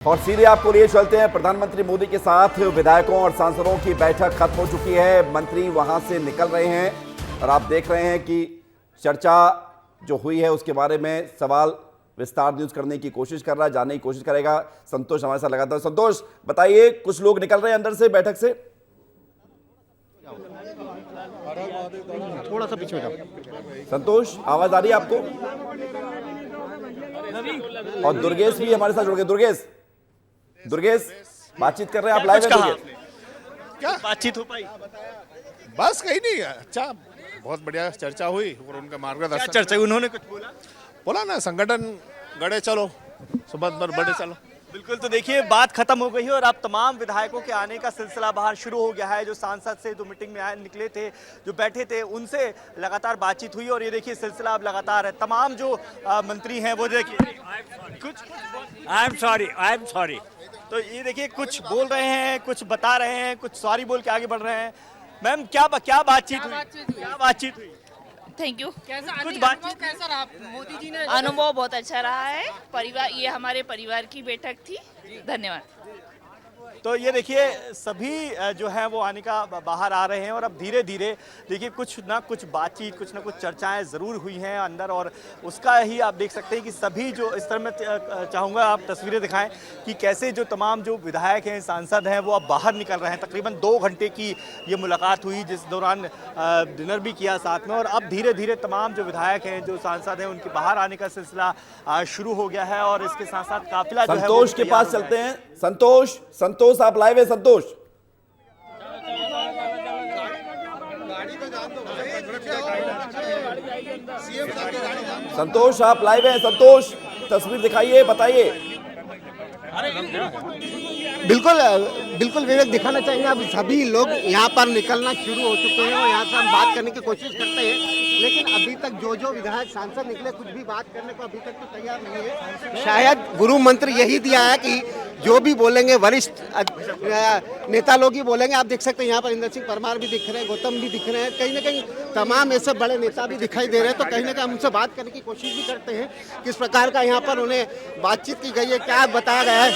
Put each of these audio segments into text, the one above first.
और सीधे आपको लिए चलते हैं। प्रधानमंत्री मोदी के साथ विधायकों और सांसदों की बैठक खत्म हो चुकी है। मंत्री वहां से निकल रहे हैं और आप देख रहे हैं कि चर्चा जो हुई है उसके बारे में सवाल विस्तार न्यूज करने की कोशिश कर रहा है, जानने की कोशिश करेगा। संतोष हमारे साथ लगातार। संतोष बताइए, कुछ लोग निकल रहे हैं अंदर से बैठक से, थोड़ा सा पीछे जाओ। संतोष आवाज आ रही है आपको? और दुर्गेश भी हमारे साथ जुड़ गए। दुर्गेश बातचीत कर रहे हैं, आप लाइव हैं? क्या बातचीत हो पाई? बस कहीं नहीं, अच्छा बहुत बढ़िया चर्चा हुई और उनका मार्गदर्शन। क्या चर्चा हुई? उन्होंने कुछ बोला ना, संगठन गड़े चलो, सुबह पर बढ़े चलो। बिल्कुल। तो देखिए, बात खत्म हो गई है और अब तमाम विधायकों के आने का सिलसिला बाहर शुरू हो गया है। जो सांसद से जो मीटिंग में आए निकले थे, जो बैठे थे, उनसे लगातार बातचीत हुई और ये देखिए सिलसिला अब लगातार है। तमाम जो मंत्री हैं वो देखिए कुछ आई एम सॉरी तो ये देखिए कुछ बोल रहे हैं, कुछ बता रहे हैं, कुछ सॉरी बोल के आगे बढ़ रहे हैं। मैम क्या बातचीत हुई? Thank you. कुछ बातचीत कैसा रहा मोदी जी ने? अनुभव बहुत अच्छा रहा है। परिवार, ये हमारे परिवार की बैठक थी। धन्यवाद। तो ये देखिए सभी जो है वो आने का बाहर आ रहे हैं और अब धीरे धीरे देखिए कुछ ना कुछ बातचीत, कुछ ना कुछ चर्चाएं ज़रूर हुई हैं अंदर और उसका ही आप देख सकते हैं कि सभी जो इस तरह मैं चाहूँगा आप तस्वीरें दिखाएं कि कैसे जो तमाम जो विधायक हैं, सांसद हैं, वो अब बाहर निकल रहे हैं। तकरीबन 2 घंटे की ये मुलाकात हुई, जिस दौरान डिनर भी किया साथ में, और अब धीरे धीरे तमाम जो विधायक हैं, जो सांसद हैं, उनके बाहर आने का सिलसिला शुरू हो गया है और इसके साथ साथ काफिला जो है संतोष के पास चलते हैं। संतोष आप लाइव है? संतोष आप लाइव हैं? संतोष तस्वीर दिखाइए, बताइए। बिल्कुल विवेक, दिखाना चाहिए। अब सभी लोग यहाँ पर निकलना शुरू हो चुके हैं और यहाँ से हम बात करने की कोशिश करते हैं, लेकिन अभी तक जो विधायक सांसद निकले कुछ भी बात करने को अभी तक तो तैयार नहीं है। शायद गुरु मंत्र यही दिया है कि जो भी बोलेंगे वरिष्ठ नेता लोग ही बोलेंगे। आप देख सकते हैं यहाँ पर इंद्र सिंह परमार भी दिख रहे हैं, गौतम भी दिख रहे हैं, कहीं ना कहीं तमाम ऐसे बड़े नेता भी दिखाई दे रहे हैं। तो कहीं ना कहीं हम उनसे बात करने की कोशिश भी करते हैं किस प्रकार का यहाँ पर उन्हें बातचीत की गई है, क्या बताया गया है।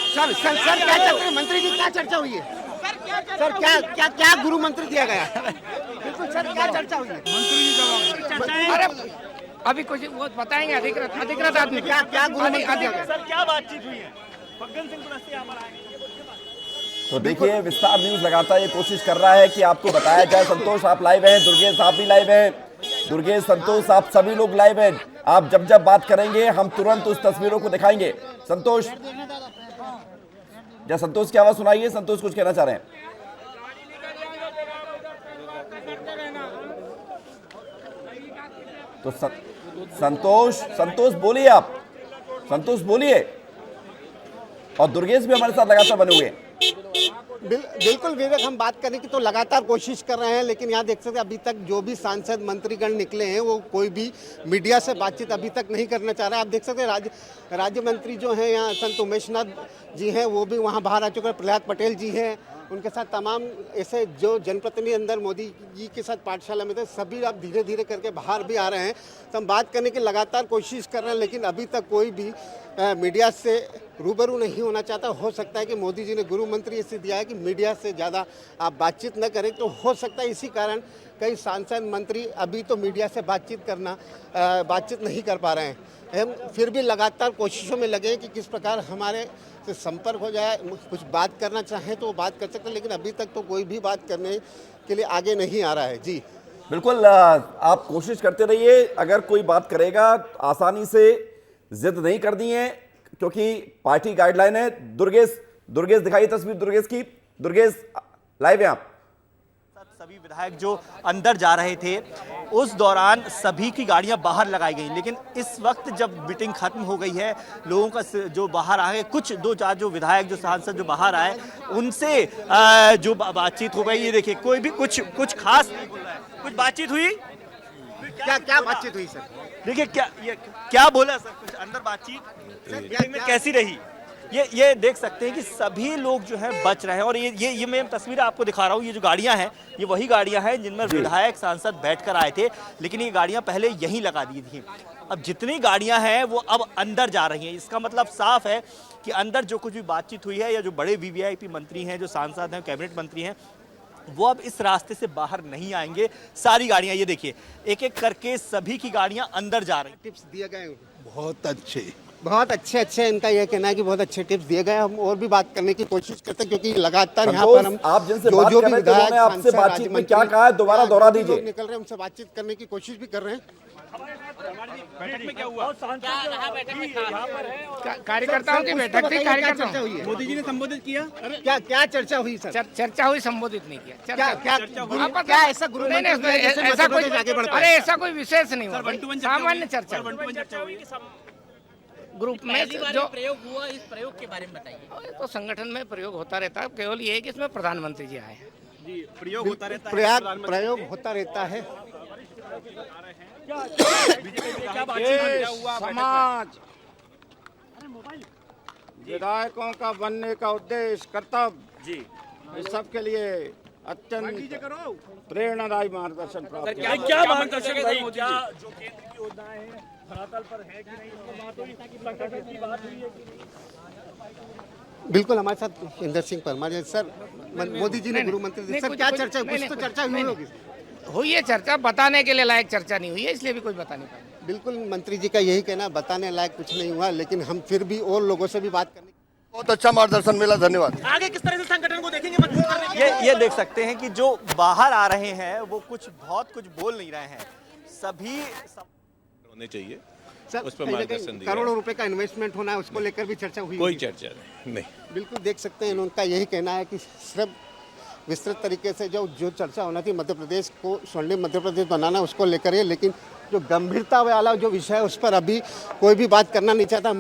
सर क्या चर्चा, मंत्री जी क्या चर्चा हुई है? सर क्या गुरु मंत्र दिया गया? बिल्कुल सर, क्या चर्चा हुई है? अरे अभी कुछ वो बताएंगे अधिकृत आदमी क्या गुरु मंत्र दिया गया? सर क्या बातचीत हुई है? फग्गन सिंह कुलस्ते यहाँ पर आए। तो देखिए, विस्तार न्यूज लगातार ये कोशिश कर रहा है कि आपको बताया जाए। संतोष आप लाइव हैं, दुर्गेश आप भी लाइव हैं। दुर्गेश, संतोष, आप सभी लोग लाइव हैं। आप जब बात करेंगे हम तुरंत उस तस्वीरों को दिखाएंगे। संतोष की आवाज सुनाइए। संतोष कुछ कहना चाह रहे हैं। तो संतोष बोलिए, आप संतोष बोलिए। और दुर्गेश भी हमारे साथ लगातार बने हुए हैं। बिल्कुल विवेक, हम बात करने की तो लगातार कोशिश कर रहे हैं, लेकिन यहाँ देख सकते हैं अभी तक जो भी सांसद मंत्रीगण निकले हैं वो कोई भी मीडिया से बातचीत अभी तक नहीं करना चाह रहा है। आप देख सकते हैं राज्य मंत्री जो हैं यहाँ संत उमेशनाथ जी हैं, वो भी वहाँ बाहर आ चुके हैं। प्रहलाद पटेल जी हैं, उनके साथ तमाम ऐसे जो जनप्रतिनिधि अंदर मोदी जी के साथ पाठशाला में थे, सभी अब धीरे धीरे करके बाहर भी आ रहे हैं। तो हम बात करने की लगातार कोशिश कर रहे हैं, लेकिन अभी तक कोई भी मीडिया से रूबरू नहीं होना चाहता। हो सकता है कि मोदी जी ने गुरु मंत्र इसे दिया है कि मीडिया से ज़्यादा आप बातचीत न करें, तो हो सकता है इसी कारण कई सांसद मंत्री अभी तो मीडिया से बातचीत नहीं कर पा रहे हैं। हम फिर भी लगातार कोशिशों में लगे कि किस प्रकार हमारे से संपर्क हो जाए, कुछ बात करना चाहें तो बात कर सकते हैं, लेकिन अभी तक तो कोई भी बात करने के लिए आगे नहीं आ रहा है। जी बिल्कुल, आप कोशिश करते रहिए। अगर कोई बात करेगा आसानी से जिद नहीं करनी है, क्योंकि पार्टी गाइडलाइन है। दुर्गेश दिखाइए तस्वीर दुर्गेश लाइव है आप। सभी विधायक जो अंदर जा रहे थे उस दौरान सभी की गाड़ियां बाहर लगाई गई, लेकिन इस वक्त जब मीटिंग खत्म हो गई है, लोगों का जो बाहर आए, कुछ 2-4 जो विधायक, जो सांसद जो बाहर आए, उनसे जो बातचीत हो गई, ये देखिए कोई भी कुछ खास नहीं बोल रहा है। कुछ बातचीत हुई? क्या बातचीत हुई सर? देखिए क्या बोला सर, कुछ अंदर बातचीत कैसी रही? ये देख सकते हैं कि सभी लोग जो है बच रहे हैं और ये मैं तस्वीर आपको दिखा रहा हूँ। ये जो गाड़ियां हैं ये वही गाड़ियां हैं जिनमें विधायक सांसद बैठकर आए थे, लेकिन ये गाड़ियां पहले यहीं लगा दी थी। अब जितनी गाड़ियां हैं वो अब अंदर जा रही हैं। इसका मतलब साफ है कि अंदर जो कुछ भी बातचीत हुई है या जो बड़े वीवीआईपी मंत्री हैं, जो सांसद हैं, कैबिनेट मंत्री हैं, वो अब इस रास्ते से बाहर नहीं आएंगे। सारी गाड़ियां, ये देखिए, एक एक करके सभी की गाड़ियां अंदर जा रही हैं। टिप्स दिए गए बहुत अच्छे अच्छे इनका यह कहना है कि बहुत अच्छे टिप्स दिए गए। हम और भी बात करने की कोशिश करते हैं क्योंकि लगातार यहाँ पर हम आप जिनसे बात कर रहे थे उन्होंने आपसे बातचीत में क्या कहा है, दोबारा दोहरा दीजिए। निकल रहे हैं, उनसे बातचीत करने की कोशिश भी कर रहे हैं। कार्यकर्ताओं की बैठक थी, कार्यकर्ता हुई है। मोदी जी ने संबोधित किया। क्या चर्चा हुई सर? चर्चा हुई, संबोधित नहीं किया। क्या ऐसा गुरु ऐसा कोई अरे ऐसा कोई विशेष नहीं हुआ, सामान्य चर्चा ग्रुप में जो प्रयोग हुआ, इस प्रयोग के बारे में बताइए। तो संगठन में प्रयोग होता रहता है, केवल ये है कि इसमें प्रधानमंत्री जी आए हैं। जी, प्रयोग होता रहता है, प्रयोग होता रहता है। समाज विधायकों का बनने का उद्देश्य, कर्तव्य जी, इस सब के लिए अत्यंत प्रेरणादायी मार्गदर्शन प्राप्त। क्या मार्गदर्शन भाई, क्या जो केंद्र की योजनाएं हैं धरातल पर है कि नहीं, इसको बात हुई ताकि संगठन की बात हुई है कि बिल्कुल हमारे साथ इंदर सिंह परमार जी। सर, मोदी जी ने गृह मंत्री, सर क्या चर्चा, कुछ तो चर्चा हुई होगी? हुई है चर्चा, बताने के लिए लायक चर्चा नहीं हुई है, इसलिए भी कोई बता नहीं पाया। बिल्कुल मंत्री जी का यही कहना, बताने लायक कुछ नहीं हुआ, लेकिन हम फिर भी और लोगों से भी बात करने। बहुत अच्छा मार्गदर्शन मिला, धन्यवाद। आगे किस तरह से संगठन को देखेंगे मजबूत करने? ये देख सकते हैं कि जो बाहर आ रहे हैं वो बहुत कुछ बोल नहीं रहे हैं, सभी होने चाहिए सर, उस पर मार्गदर्शन दिया। करोड़ों रुपए का इन्वेस्टमेंट होना है, उसको लेकर भी चर्चा हुई? कोई चर्चा नहीं। बिल्कुल देख सकते हैं, उनका यही कहना है कि सिर्फ विस्तृत तरीके से जो चर्चा होना थी मध्य प्रदेश को स्वर्णिम मध्य प्रदेश बनाना, उसको लेकर है, लेकिन जो गंभीरता वाला जो विषय है उस पर अभी कोई भी बात करना नहीं चाहता।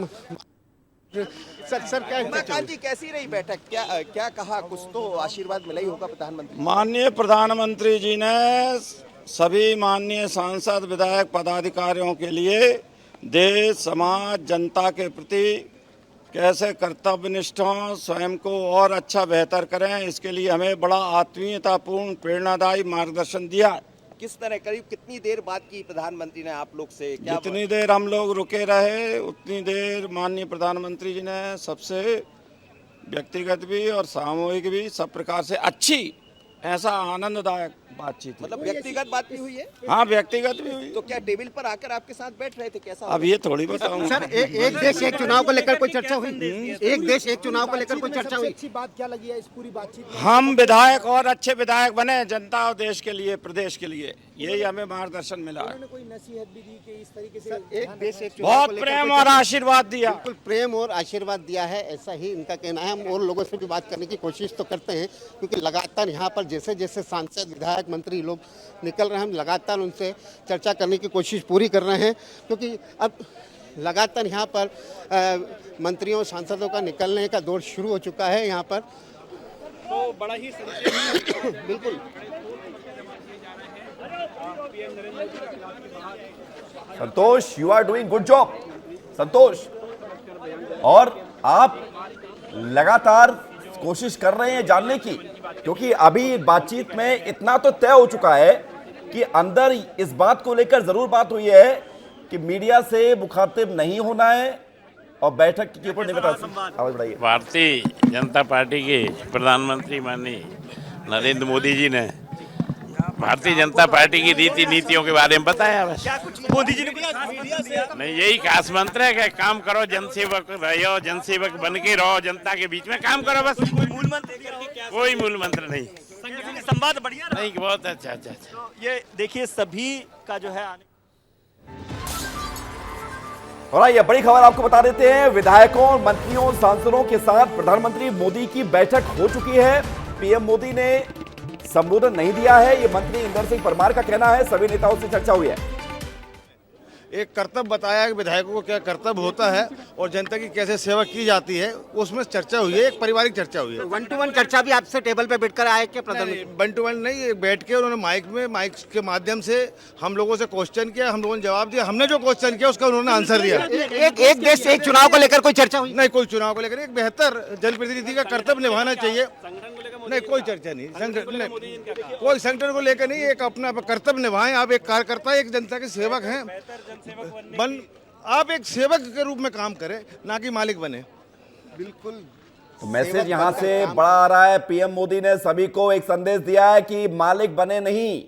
सर क्या उमाकांत जी, कैसी रही बैठक? क्या कहा? कुछ तो आशीर्वाद मिला ही होगा प्रधानमंत्री। माननीय प्रधानमंत्री जी ने सभी माननीय सांसद, विधायक, पदाधिकारियों के लिए देश, समाज, जनता के प्रति कैसे कर्तव्यनिष्ठ हों, स्वयं को और अच्छा बेहतर करें, इसके लिए हमें बड़ा आत्मीयतापूर्ण प्रेरणादायी मार्गदर्शन दिया। किस तरह, करीब कितनी देर बात की प्रधानमंत्री ने आप लोग से? क्या जितनी देर हम लोग रुके रहे उतनी देर माननीय प्रधानमंत्री जी ने सबसे व्यक्तिगत भी और सामूहिक भी सब प्रकार से अच्छी, ऐसा आनंददायक बातचीत। मतलब व्यक्तिगत बात भी हुई है? हाँ, व्यक्तिगत भी हुई। तो क्या टेबल पर आकर आपके साथ बैठ रहे थे? कैसा? अब ये थोड़ी बताऊंगा। सर, एक देश एक चुनाव को लेकर कोई चर्चा हुई? एक देश एक चुनाव को लेकर कोई चर्चा हुई? अच्छी बात क्या लगी है इस पूरी बातचीत में? हम विधायक और अच्छे विधायक बने, जनता और देश के लिए, प्रदेश के लिए, यही हमें मार्गदर्शन मिला। कोई नसीहत भी दी कि इस तरीके से एक देश एक चुनाव बहुत को लेकर प्रेम और आशीर्वाद दिया। बिल्कुल प्रेम और आशीर्वाद दिया है, ऐसा ही इनका कहना है। हम और लोगों से भी बात करने की कोशिश तो करते हैं क्योंकि लगातार यहाँ पर जैसे जैसे सांसद, विधायक, मंत्री लोग निकल रहे हैं, हम लगातार उनसे चर्चा करने की कोशिश पूरी कर रहे हैं क्योंकि अब लगातार यहाँ पर मंत्रियों, सांसदों का निकलने का दौर शुरू हो चुका है यहाँ पर। तो बड़ा ही बिल्कुल Santosh, you are doing good job Santosh, और आप लगातार कोशिश कर रहे हैं जानने की, क्योंकि अभी बातचीत में इतना तो तय हो चुका है कि अंदर इस बात को लेकर जरूर बात हुई है कि मीडिया से मुखातिब नहीं होना है और बैठक के ऊपर नहीं बता सकते। आवाज बढ़ाइए। भारतीय जनता पार्टी के प्रधानमंत्री माननीय नरेंद्र मोदी जी ने भारतीय जनता पार्टी की रीति नीतियों के बारे में बताया। बस मोदी जी ने कुछ नहीं, यही खास मंत्र है कि काम करो, जनसेवक रहो, जनसेवक बन के रहो, जनता के बीच में काम करो, बस। मूल मंत्र, कोई मूल मंत्र नहीं। संगठन के संवाद बढ़िया नहीं, बहुत अच्छा। तो ये देखिए सभी का जो है और ये बड़ी खबर आपको बता देते हैं, विधायकों, मंत्रियों, सांसदों के साथ प्रधानमंत्री मोदी की बैठक हो चुकी है। पीएम मोदी ने संबोधन नहीं दिया है, ये मंत्री इंदर सिंह परमार का कहना है। सभी नेताओं से चर्चा हुई है। एक कर्तव्य बताया कि विधायकों को क्या कर्तव्य होता है और जनता की कैसे सेवा की जाती है, उसमें चर्चा हुई है, एक पारिवारिक चर्चा हुई है। 1-to-1 चर्चा भी आपसे टेबल पे बैठकर आए क्या प्रधानमंत्री? 1-to-1 नहीं, बैठ के उन्होंने माइक के माध्यम से हम लोगों से क्वेश्चन किया, हम लोगों ने जवाब दिया, हमने जो क्वेश्चन किया उसका उन्होंने आंसर दिया। एक देश एक चुनाव को लेकर कोई चर्चा हुई? नहीं, कोई चुनाव को लेकर, एक बेहतर जनप्रतिनिधि का कर्तव्य निभाना चाहिए। नहीं, कोई चर्चा नहीं, कोई संगठन को लेकर नहीं, एक अपना कर्तव्य निभाएं। आप एक कार्यकर्ता, एक जनता के सेवक हैं, आप एक सेवक के रूप में काम करें, ना कि मालिक बने। बिल्कुल तो मैसेज यहां से बड़ा आ रहा है। पीएम मोदी ने सभी को एक संदेश दिया है कि मालिक बने नहीं,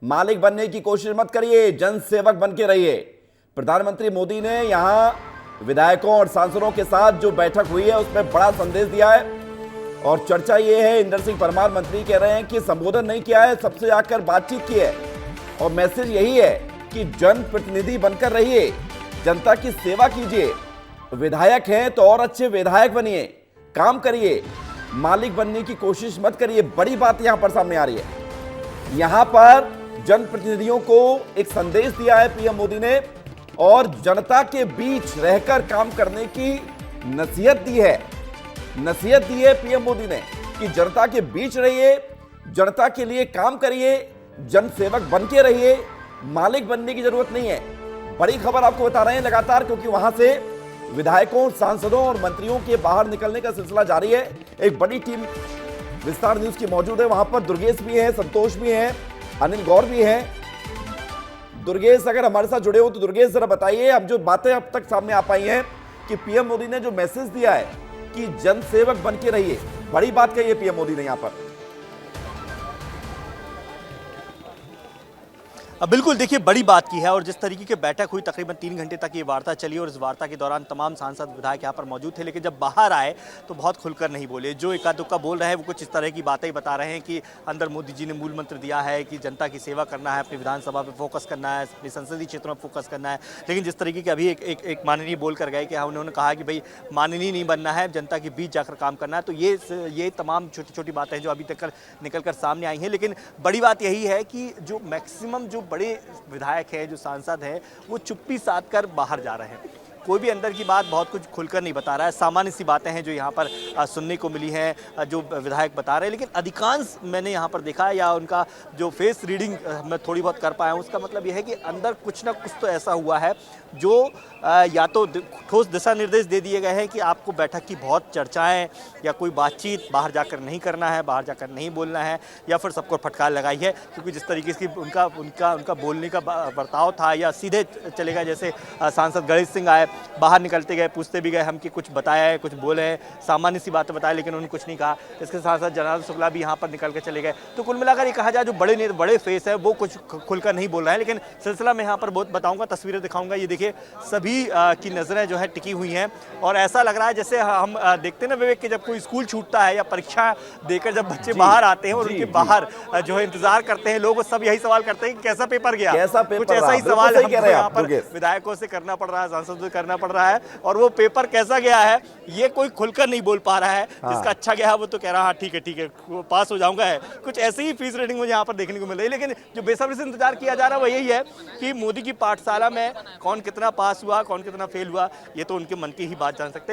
मालिक बनने की कोशिश मत करिए, जन सेवक बन के रहिए। प्रधानमंत्री मोदी ने यहां विधायकों और सांसदों के साथ जो बैठक हुई है उसमें बड़ा संदेश दिया है। और चर्चा ये है, इंदर सिंह परमार मंत्री कह रहे हैं कि संबोधन नहीं किया है, सबसे आकर बातचीत की है। और मैसेज यही है कि जन प्रतिनिधि बनकर रहिए, जनता की सेवा कीजिए। विधायक हैं तो और अच्छे विधायक बनिए, काम करिए, मालिक बनने की कोशिश मत करिए। बड़ी बात यहां पर सामने आ रही है। यहां पर जनप्रतिनिधियों को एक संदेश दिया है पीएम मोदी ने और जनता के बीच रहकर काम करने की नसीहत दी है। नसीहत दी है पीएम मोदी ने कि जनता के बीच रहिए, जनता के लिए काम करिए, जन सेवक बन के रहिए, मालिक बनने की जरूरत नहीं है। बड़ी खबर आपको बता रहे हैं लगातार, क्योंकि वहां से विधायकों, सांसदों और मंत्रियों के बाहर निकलने का सिलसिला जारी है। एक बड़ी टीम विस्तार न्यूज की मौजूद है, वहां पर दुर्गेश भी है, संतोष भी है, अनिल गौर भी है। दुर्गेश अगर हमारे साथ जुड़े हो तो दुर्गेश जरा बताइए, अब जो बातें अब तक सामने आ पाई हैं कि पीएम मोदी ने जो मैसेज दिया है कि जन सेवक बन के रहिए, बड़ी बात कही है पीएम मोदी ने यहां पर। बिल्कुल, देखिए बड़ी बात की है। और जिस तरीके की बैठक हुई, तकरीबन 3 घंटे तक ये वार्ता चली और इस वार्ता के दौरान तमाम सांसद विधायक यहाँ पर मौजूद थे, लेकिन जब बाहर आए तो बहुत खुलकर नहीं बोले। जो एका दुक्का बोल रहे हैं वो कुछ इस तरह की बातें बता रहे हैं कि अंदर मोदी जी ने मूल मंत्र दिया है कि जनता की सेवा करना है, अपनी विधानसभा पर फोकस करना है, अपने संसदीय क्षेत्रों पर फोकस करना है। लेकिन जिस तरीके के अभी एक माननीय बोल कर गए कि उन्होंने कहा कि भाई माननीय नहीं बनना है, जनता के बीच जाकर काम करना है, तो ये तमाम छोटी छोटी बातें जो अभी तक निकल कर सामने आई हैं। लेकिन बड़ी बात यही है कि जो मैक्सिमम जो बड़े विधायक है, जो सांसद हैं, वो चुप्पी साध कर बाहर जा रहे हैं। कोई भी अंदर की बात बहुत कुछ खुलकर नहीं बता रहा है। सामान्य सी बातें हैं जो यहाँ पर सुनने को मिली हैं, जो विधायक बता रहे हैं। लेकिन अधिकांश मैंने यहाँ पर देखा है, या उनका जो फेस रीडिंग मैं थोड़ी बहुत कर पाया हूँ, उसका मतलब यह है कि अंदर कुछ ना कुछ तो ऐसा हुआ है जो या तो ठोस दिशा निर्देश दे दिए गए हैं कि आपको बैठक की बहुत चर्चाएं या कोई बातचीत बाहर जाकर नहीं करना है, बाहर जाकर नहीं बोलना है, या फिर सबको फटकार लगाई है। क्योंकि जिस तरीके से उनका बोलने का बर्ताव था, या सीधे चले गए, जैसे सांसद गणेश सिंह आए, बाहर निकलते गए, पूछते भी गए हम कि कुछ बताया है, कुछ बोले हैं, सामान्य सी बातें बताया, लेकिन उन्होंने कुछ नहीं कहा। इसके साथ साथ जनार्दन शुक्ला भी यहाँ पर निकल के चले गए। तो कुल मिलाकर ये कहा जाए जो बड़े फेस है वो कुछ खुलकर नहीं बोल रहे हैं। लेकिन सिलसिला में यहाँ पर बहुत बताऊंगा, तस्वीरें दिखाऊंगा। ये देखिए सभी की नजरें जो है टिकी हुई हैं और ऐसा लग रहा है जैसे हम देखते हैं ना विवेक कि जब कोई स्कूल छूटता है या परीक्षा देकर जब बच्चे बाहर आते हैं और उनके बाहर जो है इंतजार करते हैं लोग, सब यही सवाल करते हैं कि कैसा पेपर गया। कुछ ऐसा ही सवाल हमको यहाँ पर विधायकों से करना पड़ रहा है, सांसदों से करना पड़ रहा है। और वो पेपर कैसा गया है ये कोई खुलकर नहीं बोल पा रहा है। जिसका अच्छा गया है वो तो कह रहा है ठीक है पास हो जाऊंगा है। कुछ ऐसी ही फीस रेटिंग मुझे यहाँ पर देखने को मिल रही है। लेकिन जो बेसब्री से इंतजार किया जा रहा है वो यही है कि मोदी की पाठशाला में कौन कितना पास हुआ, कौन कितना फेल हुआ, ये तो उनके मन की ही बात जान सकते हैं।